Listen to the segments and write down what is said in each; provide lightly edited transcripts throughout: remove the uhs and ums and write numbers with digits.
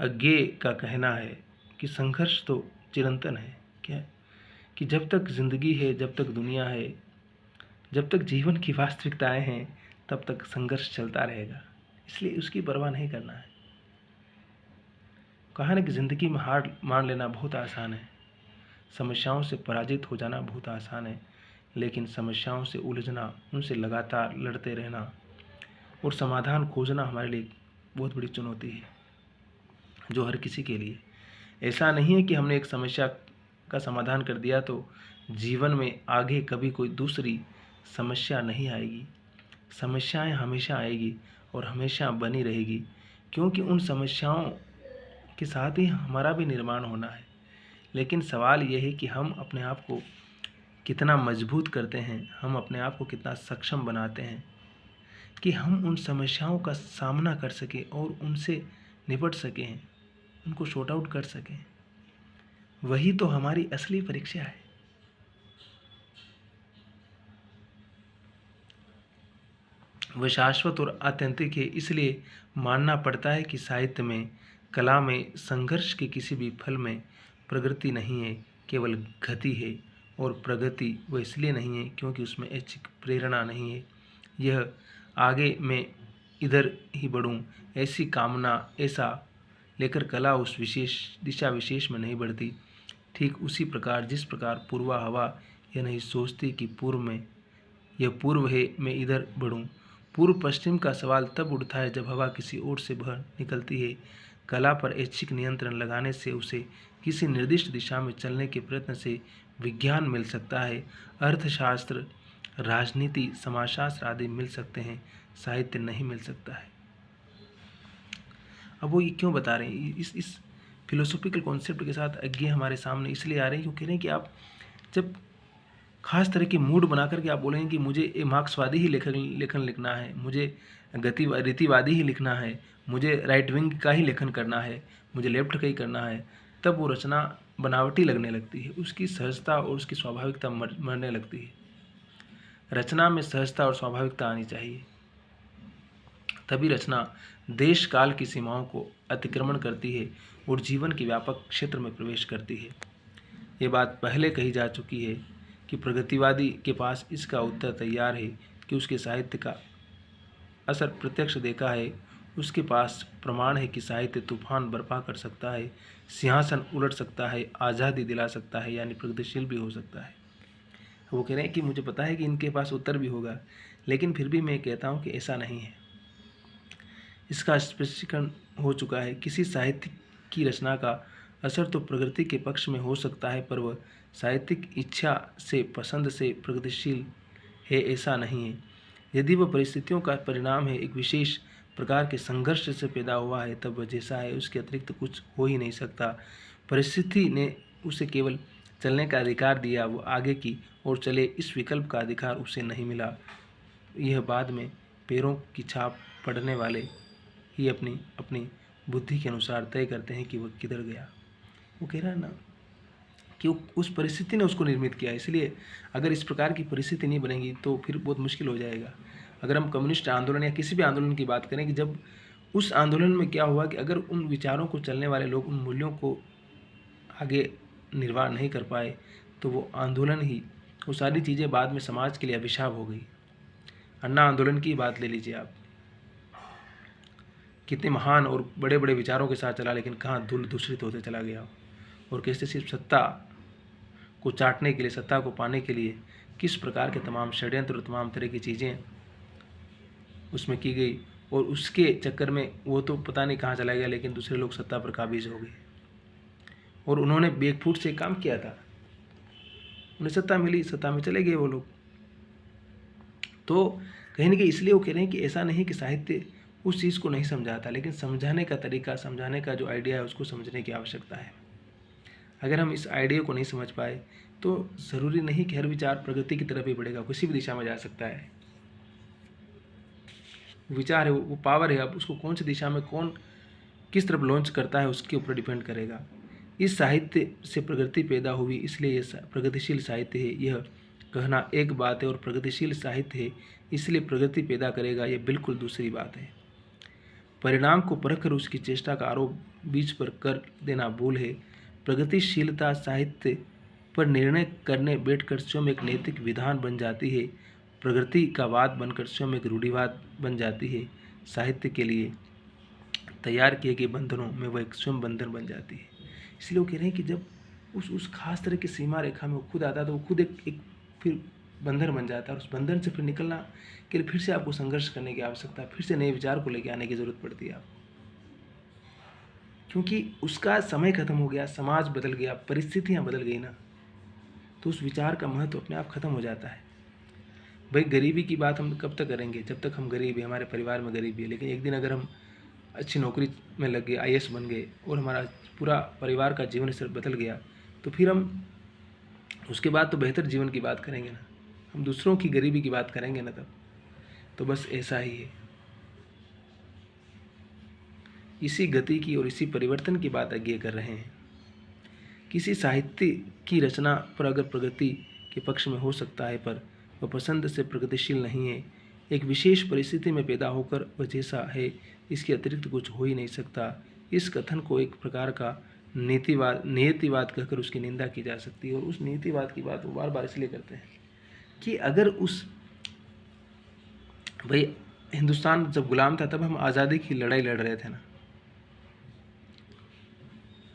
अज्ञेय का कहना है कि संघर्ष तो चिरंतन है। क्या? कि जब तक जिंदगी है, जब तक दुनिया है, जब तक जीवन की वास्तविकताएं हैं, तब तक संघर्ष चलता रहेगा, इसलिए उसकी परवाह नहीं करना है। कहा ना कि जिंदगी में हार मान लेना बहुत आसान है, समस्याओं से पराजित हो जाना बहुत आसान है, लेकिन समस्याओं से उलझना, उनसे लगातार लड़ते रहना और समाधान खोजना हमारे लिए बहुत बड़ी चुनौती है, जो हर किसी के लिए। ऐसा नहीं है कि हमने एक समस्या का समाधान कर दिया तो जीवन में आगे कभी कोई दूसरी समस्या नहीं आएगी। समस्याएं हमेशा आएगी और हमेशा बनी रहेगी, क्योंकि उन समस्याओं के साथ ही हमारा भी निर्माण होना है। लेकिन सवाल यह है कि हम अपने आप को कितना मजबूत करते हैं, हम अपने आप को कितना सक्षम बनाते हैं कि हम उन समस्याओं का सामना कर सकें और उनसे निपट सकें, उनको शॉर्ट आउट कर सकें। वही तो हमारी असली परीक्षा है। वह शाश्वत और आत्यंतिक है, इसलिए मानना पड़ता है कि साहित्य में, कला में संघर्ष के किसी भी फल में प्रगति नहीं है, केवल गति है। और प्रगति वह इसलिए नहीं है क्योंकि उसमें ऐच्छिक प्रेरणा नहीं है। यह आगे मैं इधर ही बढ़ूं, ऐसी कामना, ऐसा लेकर कला उस विशेष दिशा विशेष में नहीं बढ़ती। ठीक उसी प्रकार जिस प्रकार पूर्वा हवा यह नहीं सोचती कि पूर्व में यह पूर्व है, मैं इधर बढ़ूं। पूर्व पश्चिम का सवाल तब उठता है जब हवा किसी ओर से बह निकलती है। कला पर ऐच्छिक नियंत्रण लगाने से उसे किसी निर्दिष्ट दिशा में चलने के प्रयत्न से विज्ञान मिल सकता है, अर्थशास्त्र, राजनीति, समाजशास्त्र आदि मिल सकते हैं, साहित्य नहीं मिल सकता है। अब वो ये क्यों बता रहे हैं? इस फिलोसॉफिकल कॉन्सेप्ट के साथ अज्ञेय हमारे सामने इसलिए आ रहे हैं क्योंकि कि आप जब खास तरह के मूड बना करके आप बोलेंगे कि मुझे मार्क्सवादी ही लेखन लिखना है, मुझे रीतिवादी ही लिखना है, मुझे राइट विंग का ही लेखन करना है, मुझे लेफ्ट का ही करना है, तब वो रचना बनावटी लगने लगती है, उसकी सहजता और उसकी स्वाभाविकता मरने लगती है। रचना में सहजता और स्वाभाविकता आनी चाहिए, तभी रचना देश काल की सीमाओं को अतिक्रमण करती है और जीवन के व्यापक क्षेत्र में प्रवेश करती है। ये बात पहले कही जा चुकी है कि प्रगतिवादी के पास इसका उत्तर तैयार है कि उसके साहित्य का असर प्रत्यक्ष देखा है, उसके पास प्रमाण है कि साहित्य तूफान बर्पा कर सकता है, सिंहासन उलट सकता है, आज़ादी दिला सकता है, यानी प्रगतिशील भी हो सकता है। वो कह रहे हैं कि मुझे पता है कि इनके पास उत्तर भी होगा, लेकिन फिर भी मैं कहता हूँ कि ऐसा नहीं है। इसका स्पष्टीकरण हो चुका है। किसी साहित्य की रचना का असर तो प्रगति के पक्ष में हो सकता है, पर वह साहित्यिक इच्छा से, पसंद से प्रगतिशील है, ऐसा नहीं है। यदि वह परिस्थितियों का परिणाम है, एक विशेष प्रकार के संघर्ष से पैदा हुआ है, तब वह जैसा है उसके अतिरिक्त कुछ हो ही नहीं सकता। परिस्थिति ने उसे केवल चलने का अधिकार दिया, वो आगे की ओर चले, इस विकल्प का अधिकार उसे नहीं मिला। यह बाद में पैरों की छाप पड़ने वाले ही अपनी अपनी बुद्धि के अनुसार तय करते हैं कि वह किधर गया। वो कह रहा है ना कि उस परिस्थिति ने उसको निर्मित किया, इसलिए अगर इस प्रकार की परिस्थिति नहीं बनेगी तो फिर बहुत मुश्किल हो जाएगा। अगर हम कम्युनिस्ट आंदोलन या किसी भी आंदोलन की बात करें कि जब उस आंदोलन में क्या हुआ कि अगर उन विचारों को चलने वाले लोग उन मूल्यों को आगे निर्वाह नहीं कर पाए, तो वो आंदोलन ही, वो सारी चीज़ें बाद में समाज के लिए अभिशाप हो गई। अन्ना आंदोलन की बात ले लीजिए आप, कितने महान और बड़े बड़े विचारों के साथ चला, लेकिन कहाँ धूल दूषित होते चला गया, और कैसे सिर्फ सत्ता को चाटने के लिए, सत्ता को पाने के लिए किस प्रकार के तमाम षड्यंत्र और तमाम तरह की चीज़ें उसमें की गई, और उसके चक्कर में वो तो पता नहीं कहाँ चला गया, लेकिन दूसरे लोग सत्ता पर काबिज हो गए। और उन्होंने बेकफूट से काम किया था, उन्हें सत्ता मिली, सत्ता में चले गए वो लोग। तो कहीं ना कहीं इसलिए वो कह रहे हैं कि ऐसा नहीं कि साहित्य उस चीज़ को नहीं समझाता, लेकिन समझाने का तरीका, समझाने का जो आइडिया है उसको समझने की आवश्यकता है। अगर हम इस आइडिया को नहीं समझ पाए तो ज़रूरी नहीं कि हर विचार प्रगति की तरफ ही बढ़ेगा, किसी भी दिशा में जा सकता है। विचार है, वो पावर है, अब उसको कौन सी दिशा में कौन किस तरफ लॉन्च करता है उसके ऊपर डिपेंड करेगा। इस साहित्य से प्रगति पैदा हुई, इसलिए यह प्रगतिशील साहित्य है, यह कहना एक बात है, और प्रगतिशील साहित्य है इसलिए प्रगति पैदा करेगा, यह बिल्कुल दूसरी बात है। परिणाम को परखकर उसकी चेष्टा का आरोप बीच पर कर देना भूल है। प्रगतिशीलता साहित्य पर निर्णय करने बैठकर स्वयं एक नैतिक विधान बन जाती है। प्रगति का वाद बनकर स्वयं एक रूढ़िवाद बन जाती है। साहित्य के लिए तैयार किए गए बंधनों में वह एक स्वयं बंधन बन जाती है। इसलिए वो कह रहे हैं कि जब उस खास तरह की सीमा रेखा में वो खुद आता है तो वो खुद एक फिर बंधन बन जाता है, और उस बंधन से फिर निकलना के लिए फिर से आपको संघर्ष करने की आवश्यकता है, फिर से नए विचार को लेकर आने की ज़रूरत पड़ती है आपको, क्योंकि उसका समय खत्म हो गया, समाज बदल गया, परिस्थितियाँ बदल गई ना, तो उस विचार का महत्व अपने आप खत्म हो जाता है। भाई गरीबी की बात हम कब तक करेंगे, जब तक हम गरीब हैं, हमारे परिवार में गरीबी है, लेकिन एक दिन अगर हम अच्छी नौकरी में लग गए, IAS बन गए और हमारा पूरा परिवार का जीवन स्तर बदल गया, तो फिर हम उसके बाद तो बेहतर जीवन की बात करेंगे ना, हम दूसरों की गरीबी की बात करेंगे ना तब। तो बस ऐसा ही है, इसी गति की और इसी परिवर्तन की बात आगे कर रहे हैं। किसी साहित्य की रचना पर अगर प्रगति के पक्ष में हो सकता है, पर वह पसंद से प्रगतिशील नहीं है, एक विशेष परिस्थिति में पैदा होकर वह जैसा है इसके अतिरिक्त कुछ हो ही नहीं सकता, इस कथन को एक प्रकार का नियतिवाद कहकर उसकी निंदा की जा सकती है। और उस नियतिवाद की बात वो बार बार इसलिए करते हैं कि अगर भाई हिंदुस्तान जब गुलाम था तब हम आज़ादी की लड़ाई लड़ रहे थे ना,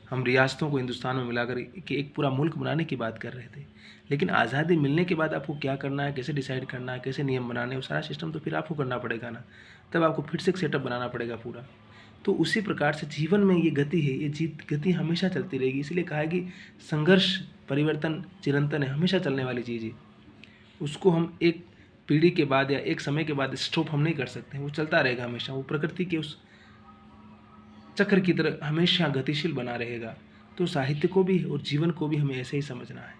हम रियासतों को हिंदुस्तान में मिलाकर कि एक पूरा मुल्क बनाने की बात कर रहे थे। लेकिन आज़ादी मिलने के बाद आपको क्या करना है, कैसे डिसाइड करना है, कैसे नियम बनाने हैं, वो सारा सिस्टम तो फिर आपको करना पड़ेगा ना, तब आपको फिर से एक सेटअप बनाना पड़ेगा पूरा। तो उसी प्रकार से जीवन में ये गति है, ये गति हमेशा चलती रहेगी। इसलिए कहा है कि संघर्ष परिवर्तन चिरंतन है, हमेशा चलने वाली चीज़ है। उसको हम एक पीढ़ी के बाद या एक समय के बाद स्टॉप हम नहीं कर सकते, वो चलता रहेगा हमेशा, वो प्रकृति के उस चक्र की तरह हमेशा गतिशील बना रहेगा। तो साहित्य को भी और जीवन को भी हमें ऐसे ही समझना है।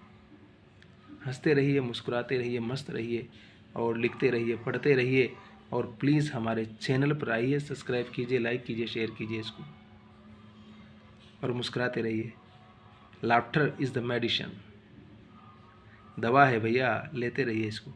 हंसते रहिए, मुस्कुराते रहिए, मस्त रहिए और लिखते रहिए, पढ़ते रहिए, और प्लीज़ हमारे चैनल पर आइए, सब्सक्राइब कीजिए, लाइक कीजिए, शेयर कीजिए इसको, और मुस्कुराते रहिए। लाफ्टर इज़ द मेडिसिन, दवा है भैया, लेते रहिए इसको।